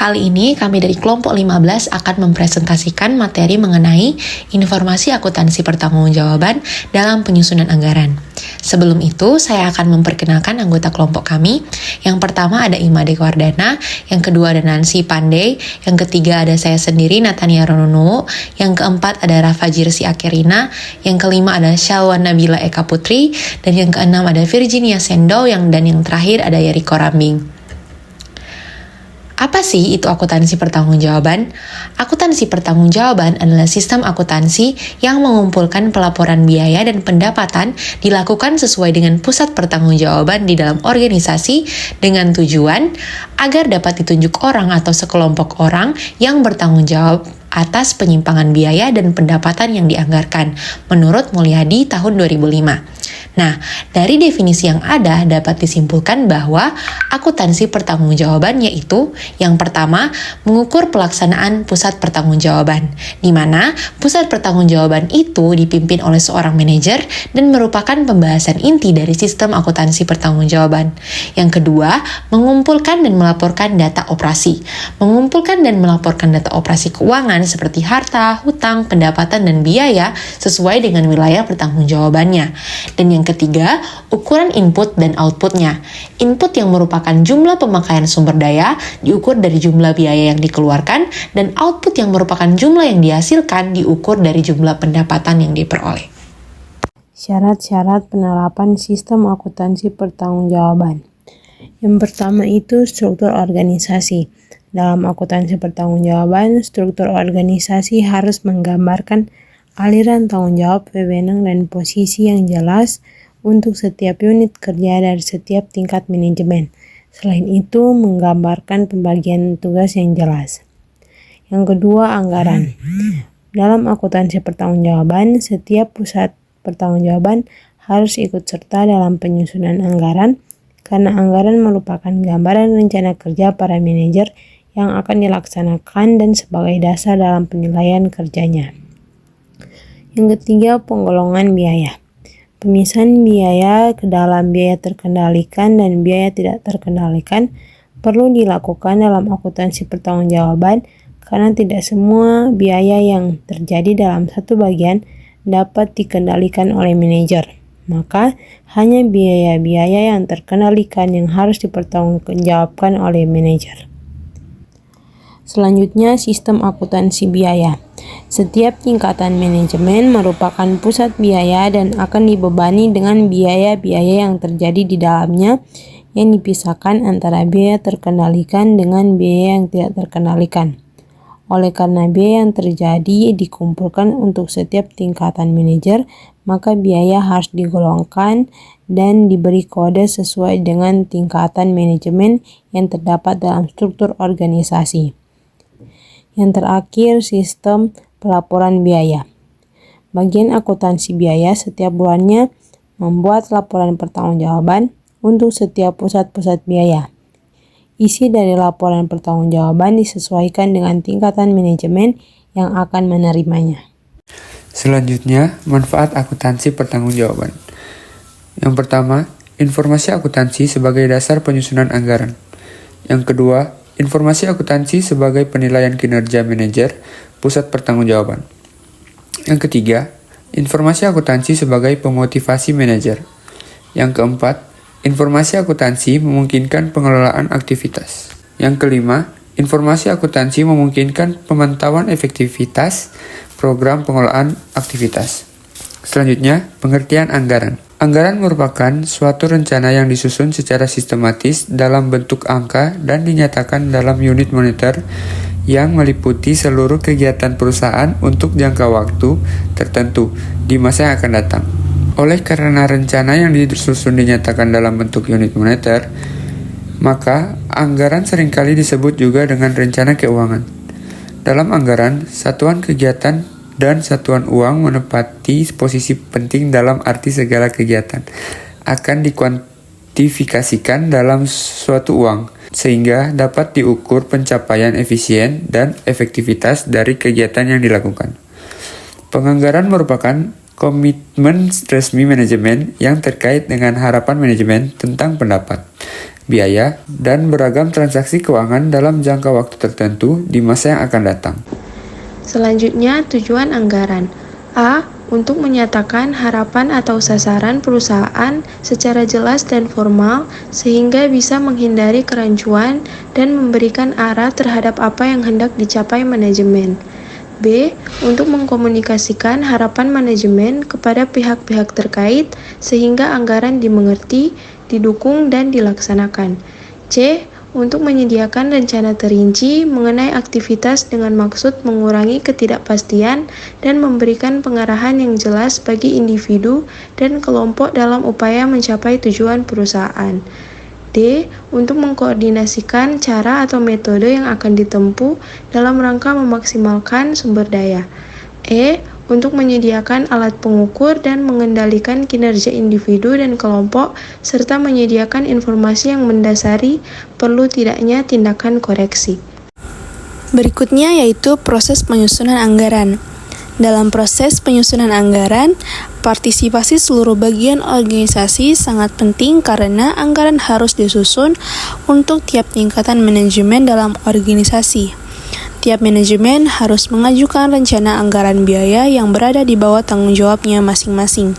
Kali ini kami dari kelompok 15 akan mempresentasikan materi mengenai informasi akuntansi pertanggungjawaban dalam penyusunan anggaran. Sebelum itu, saya akan memperkenalkan anggota kelompok kami. Yang pertama ada Imade Wardana, yang kedua ada Nancy Pandey, yang ketiga ada saya sendiri Natania Ronono, yang keempat ada Rafa Jirsi Akerina, yang kelima ada Shalwan Nabila Eka Putri, dan yang keenam ada Virginia Sendo, dan yang terakhir ada Yeriko Rambing. Apa sih itu akuntansi pertanggungjawaban? Akuntansi pertanggungjawaban adalah sistem akuntansi yang mengumpulkan pelaporan biaya dan pendapatan dilakukan sesuai dengan pusat pertanggungjawaban di dalam organisasi dengan tujuan agar dapat ditunjuk orang atau sekelompok orang yang bertanggung jawab atas penyimpangan biaya dan pendapatan yang dianggarkan menurut Mulyadi tahun 2005. Nah, dari definisi yang ada dapat disimpulkan bahwa akuntansi pertanggungjawaban yaitu yang pertama, mengukur pelaksanaan pusat pertanggungjawaban, di mana pusat pertanggungjawaban itu dipimpin oleh seorang manajer dan merupakan pembahasan inti dari sistem akuntansi pertanggungjawaban. Yang kedua, mengumpulkan dan melaporkan data operasi. Mengumpulkan dan melaporkan data operasi keuangan seperti harta, hutang, pendapatan, dan biaya sesuai dengan wilayah pertanggungjawabannya. Dan yang ketiga, ukuran input dan outputnya. Input yang merupakan jumlah pemakaian sumber daya diukur dari jumlah biaya yang dikeluarkan, dan output yang merupakan jumlah yang dihasilkan diukur dari jumlah pendapatan yang diperoleh. Syarat-syarat penerapan sistem akuntansi pertanggungjawaban. Yang pertama itu struktur organisasi. Dalam akuntansi pertanggungjawaban, struktur organisasi harus menggambarkan aliran tanggung jawab, wewenang, dan posisi yang jelas untuk setiap unit kerja dari setiap tingkat manajemen. Selain itu, menggambarkan pembagian tugas yang jelas. Yang kedua, anggaran. Dalam akuntansi pertanggungjawaban, setiap pusat pertanggungjawaban harus ikut serta dalam penyusunan anggaran, karena anggaran merupakan gambaran rencana kerja para manajer yang akan dilaksanakan dan sebagai dasar dalam penilaian kerjanya. Yang ketiga, penggolongan biaya. Pemisahan biaya ke dalam biaya terkendalikan dan biaya tidak terkendalikan perlu dilakukan dalam akuntansi pertanggungjawaban karena tidak semua biaya yang terjadi dalam satu bagian dapat dikendalikan oleh manajer. Maka, hanya biaya-biaya yang terkendalikan yang harus dipertanggungjawabkan oleh manajer. Selanjutnya, sistem akuntansi biaya. Setiap tingkatan manajemen merupakan pusat biaya dan akan dibebani dengan biaya-biaya yang terjadi di dalamnya yang dipisahkan antara biaya terkendalikan dengan biaya yang tidak terkendalikan. Oleh karena biaya yang terjadi dikumpulkan untuk setiap tingkatan manajer, maka biaya harus digolongkan dan diberi kode sesuai dengan tingkatan manajemen yang terdapat dalam struktur organisasi. Yang terakhir, sistem pelaporan biaya. Bagian akuntansi biaya setiap bulannya membuat laporan pertanggungjawaban untuk setiap pusat-pusat biaya. Isi dari laporan pertanggungjawaban disesuaikan dengan tingkatan manajemen yang akan menerimanya. Selanjutnya, manfaat akuntansi pertanggungjawaban. Yang pertama, informasi akuntansi sebagai dasar penyusunan anggaran. Yang kedua, informasi akuntansi sebagai penilaian kinerja manajer pusat pertanggungjawaban. Yang ketiga, informasi akuntansi sebagai pemotivasi manajer. Yang keempat, informasi akuntansi memungkinkan pengelolaan aktivitas. Yang kelima, informasi akuntansi memungkinkan pemantauan efektivitas program pengelolaan aktivitas. Selanjutnya, pengertian anggaran. Anggaran merupakan suatu rencana yang disusun secara sistematis dalam bentuk angka dan dinyatakan dalam unit moneter yang meliputi seluruh kegiatan perusahaan untuk jangka waktu tertentu di masa yang akan datang. Oleh karena rencana yang disusun dinyatakan dalam bentuk unit moneter, maka anggaran seringkali disebut juga dengan rencana keuangan. Dalam anggaran, satuan kegiatan dan satuan uang menempati posisi penting dalam arti segala kegiatan akan dikuantifikasikan dalam suatu uang, sehingga dapat diukur pencapaian efisien dan efektivitas dari kegiatan yang dilakukan. Penganggaran merupakan komitmen resmi manajemen yang terkait dengan harapan manajemen tentang pendapat, biaya, dan beragam transaksi keuangan dalam jangka waktu tertentu di masa yang akan datang. Selanjutnya, tujuan anggaran. A. Untuk menyatakan harapan atau sasaran perusahaan secara jelas dan formal sehingga bisa menghindari kerancuan dan memberikan arah terhadap apa yang hendak dicapai manajemen. B. Untuk mengkomunikasikan harapan manajemen kepada pihak-pihak terkait sehingga anggaran dimengerti, didukung, dan dilaksanakan. C. Untuk menyediakan rencana terinci mengenai aktivitas dengan maksud mengurangi ketidakpastian dan memberikan pengarahan yang jelas bagi individu dan kelompok dalam upaya mencapai tujuan perusahaan. D. Untuk mengkoordinasikan cara atau metode yang akan ditempuh dalam rangka memaksimalkan sumber daya. E. Untuk menyediakan alat pengukur dan mengendalikan kinerja individu dan kelompok, serta menyediakan informasi yang mendasari perlu tidaknya tindakan koreksi. Berikutnya yaitu proses penyusunan anggaran. Dalam proses penyusunan anggaran, partisipasi seluruh bagian organisasi sangat penting karena anggaran harus disusun untuk tiap tingkatan manajemen dalam organisasi. Tiap manajemen harus mengajukan rencana anggaran biaya yang berada di bawah tanggung jawabnya masing-masing.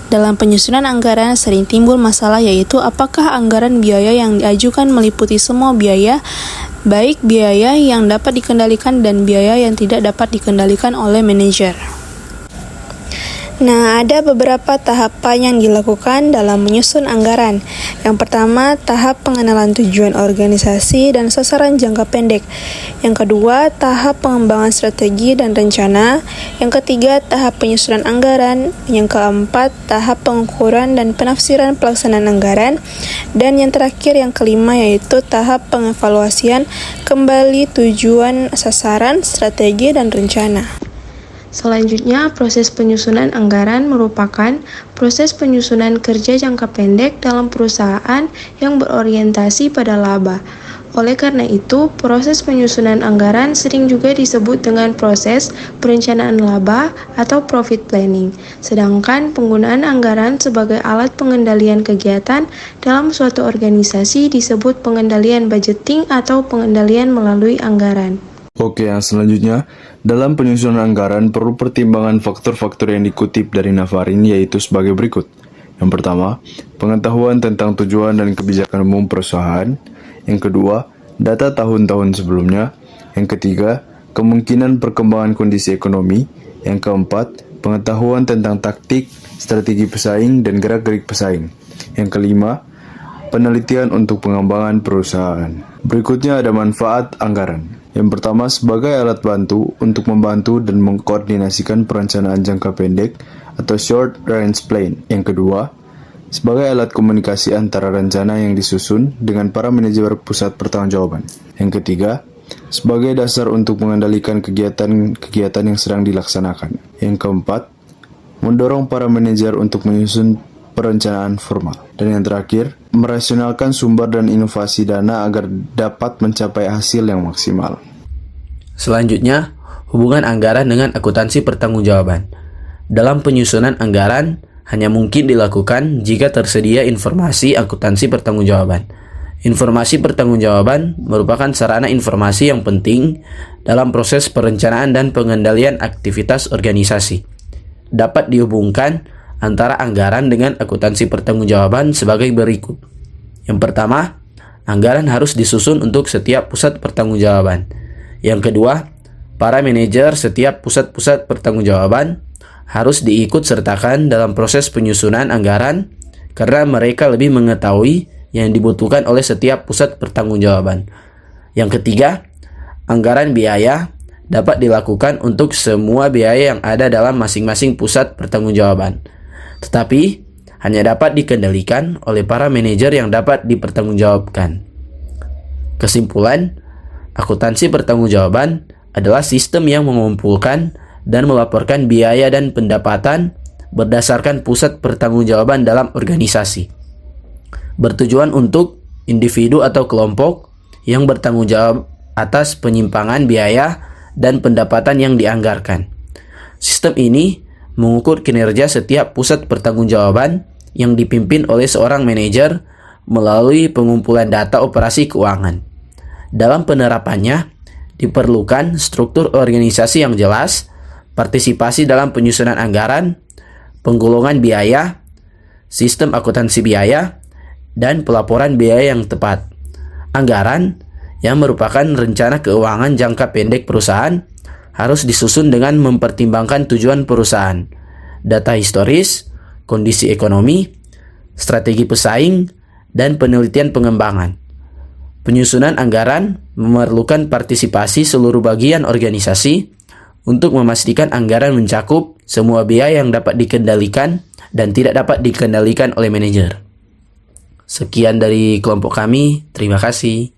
Dalam penyusunan anggaran sering timbul masalah yaitu apakah anggaran biaya yang diajukan meliputi semua biaya, baik biaya yang dapat dikendalikan dan biaya yang tidak dapat dikendalikan oleh manajer. Nah, ada beberapa tahapan yang dilakukan dalam menyusun anggaran. Yang pertama, tahap pengenalan tujuan organisasi dan sasaran jangka pendek. Yang kedua, tahap pengembangan strategi dan rencana. Yang ketiga, tahap penyusunan anggaran. Yang keempat, tahap pengukuran dan penafsiran pelaksanaan anggaran. Dan yang terakhir, yang kelima, yaitu tahap pengevaluasian kembali tujuan, sasaran, strategi, dan rencana. Selanjutnya, proses penyusunan anggaran merupakan proses penyusunan kerja jangka pendek dalam perusahaan yang berorientasi pada laba. Oleh karena itu, proses penyusunan anggaran sering juga disebut dengan proses perencanaan laba atau profit planning. Sedangkan penggunaan anggaran sebagai alat pengendalian kegiatan dalam suatu organisasi disebut pengendalian budgeting atau pengendalian melalui anggaran. Oke, yang selanjutnya, dalam penyusunan anggaran perlu pertimbangan faktor-faktor yang dikutip dari Navarin yaitu sebagai berikut. Yang pertama, pengetahuan tentang tujuan dan kebijakan umum perusahaan. Yang kedua, data tahun-tahun sebelumnya. Yang ketiga, kemungkinan perkembangan kondisi ekonomi. Yang keempat, pengetahuan tentang taktik, strategi pesaing, dan gerak-gerik pesaing. Yang kelima, penelitian untuk pengembangan perusahaan. Berikutnya ada manfaat anggaran. Yang pertama, sebagai alat bantu untuk membantu dan mengkoordinasikan perencanaan jangka pendek atau short range plan. Yang kedua, sebagai alat komunikasi antara rencana yang disusun dengan para manajer pusat pertanggungjawaban. Yang ketiga, sebagai dasar untuk mengendalikan kegiatan yang sedang dilaksanakan. Yang keempat, mendorong para manajer untuk menyusun perencanaan formal. Dan yang terakhir, merasionalkan sumber dan inovasi dana agar dapat mencapai hasil yang maksimal. Selanjutnya, hubungan anggaran dengan akuntansi pertanggungjawaban. Dalam penyusunan anggaran, hanya mungkin dilakukan jika tersedia informasi akuntansi pertanggungjawaban. Informasi pertanggungjawaban merupakan sarana informasi yang penting dalam proses perencanaan dan pengendalian aktivitas organisasi. Dapat dihubungkan antara anggaran dengan akuntansi pertanggungjawaban sebagai berikut. Yang pertama, anggaran harus disusun untuk setiap pusat pertanggungjawaban. Yang kedua, para manajer setiap pusat-pusat pertanggungjawaban harus diikut sertakan dalam proses penyusunan anggaran karena mereka lebih mengetahui yang dibutuhkan oleh setiap pusat pertanggungjawaban. Yang ketiga, anggaran biaya dapat dilakukan untuk semua biaya yang ada dalam masing-masing pusat pertanggungjawaban, tetapi hanya dapat dikendalikan oleh para manajer yang dapat dipertanggungjawabkan. Kesimpulan, akuntansi pertanggungjawaban adalah sistem yang mengumpulkan dan melaporkan biaya dan pendapatan berdasarkan pusat pertanggungjawaban dalam organisasi. Bertujuan untuk individu atau kelompok yang bertanggung jawab atas penyimpangan biaya dan pendapatan yang dianggarkan. Sistem ini mengukur kinerja setiap pusat pertanggungjawaban yang dipimpin oleh seorang manajer melalui pengumpulan data operasi keuangan. Dalam penerapannya, diperlukan struktur organisasi yang jelas, partisipasi dalam penyusunan anggaran, penggolongan biaya, sistem akuntansi biaya, dan pelaporan biaya yang tepat. Anggaran, yang merupakan rencana keuangan jangka pendek perusahaan, harus disusun dengan mempertimbangkan tujuan perusahaan, data historis, kondisi ekonomi, strategi pesaing, dan penelitian pengembangan. Penyusunan anggaran memerlukan partisipasi seluruh bagian organisasi untuk memastikan anggaran mencakup semua biaya yang dapat dikendalikan dan tidak dapat dikendalikan oleh manajer. Sekian dari kelompok kami, terima kasih.